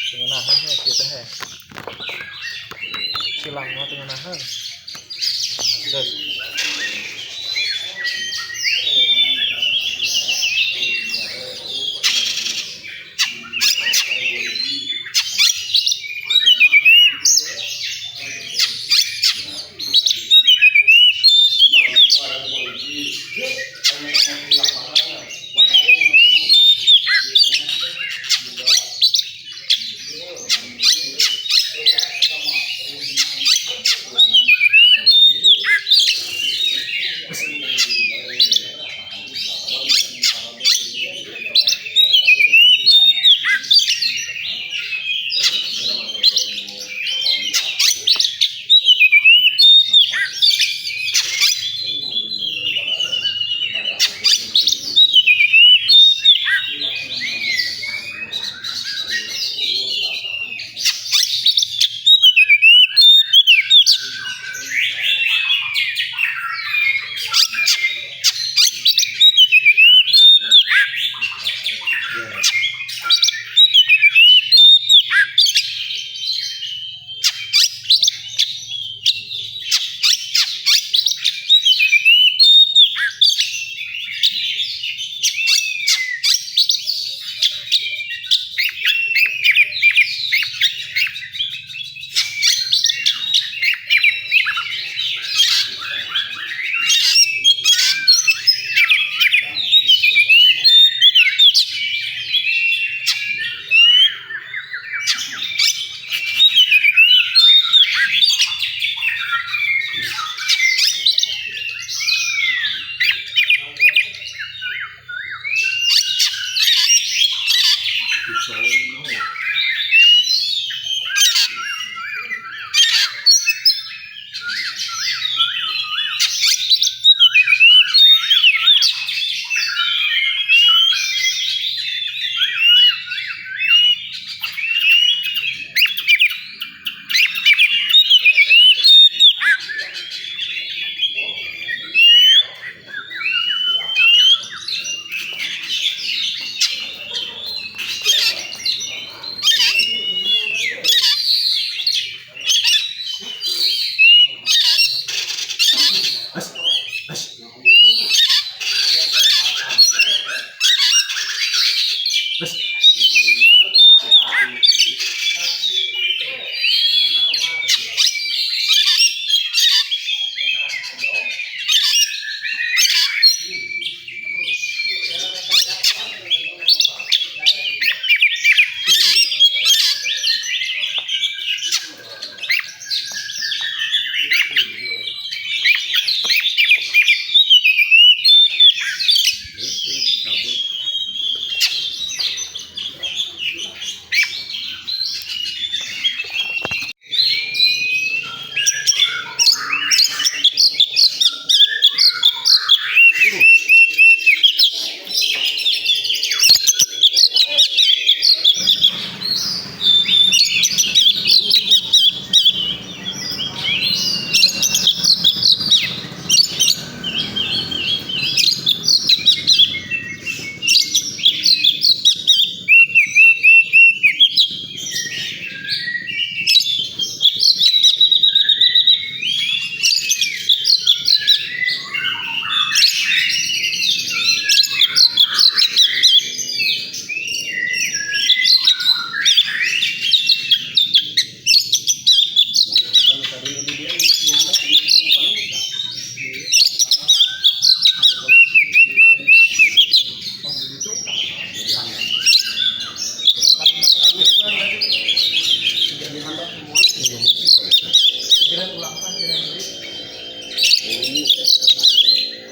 tengenahan gitu he silang mah tengenahan terus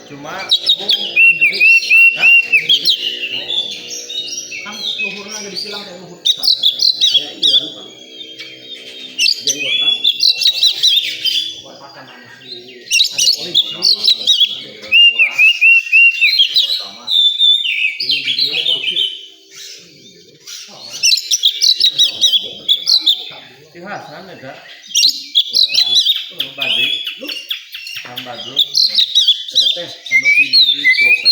cuma hah? Kan luhurna lagi disilang kayak luhur kita kayak iya Bang jenggotan buat makan manusia ada polisi ada murah pertama ini dia polisi si Hasan ada buatan badai lu kan badul ada teh anu pilih di kopi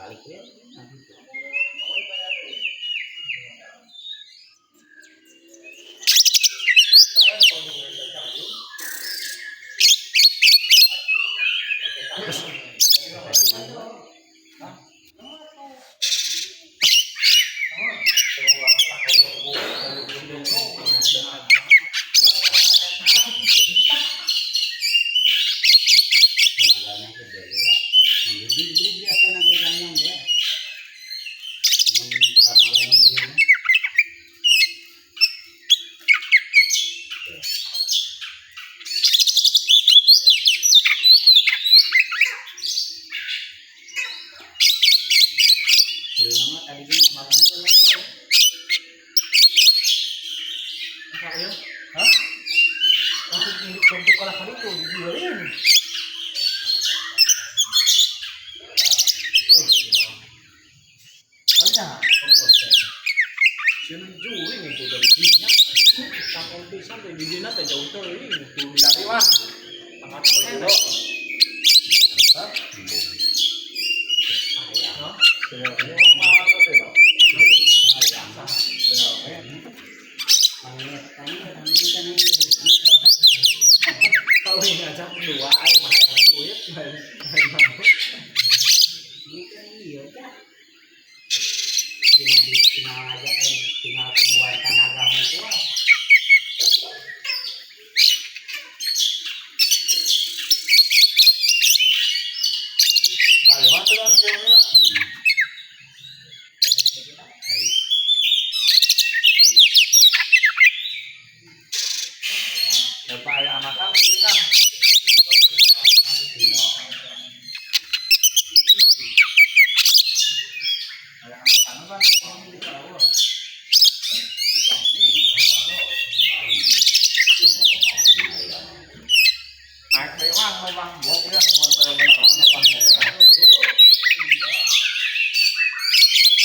balik ya. Biasa nagaganyang ya. Tamalan din. Pero naman tadi ko mabago wala ko. Apa ya? Hah? Untuk kalah kali itu dijualin. Banyak komposen. Sini jualin itu dari sini. Sampai bisa dari di sini teh jauh tuh ini tuh dari mah. Sangat enak. Hah? Hah? Kalau ngajak dua, ayo makan duit, main Ini kan iya dah. Tinggal aja tinggal kemuan tenaga itu. paling mati kan kayaknya. Daripada anak kan ini kan. Ada anak kan orang di bawah. Naik memang buat dia mau benar-benar apa pas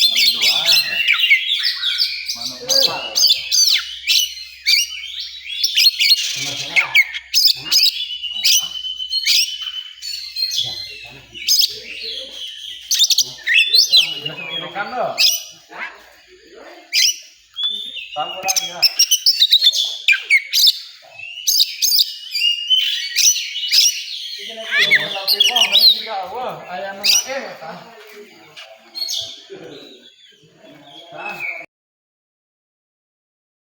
Mali dua ya. Mana apa? Nomor berapa? Hah? Biasa ikan lo. Tambah lagi ya. Tapi kok kami juga ayam nggak kan.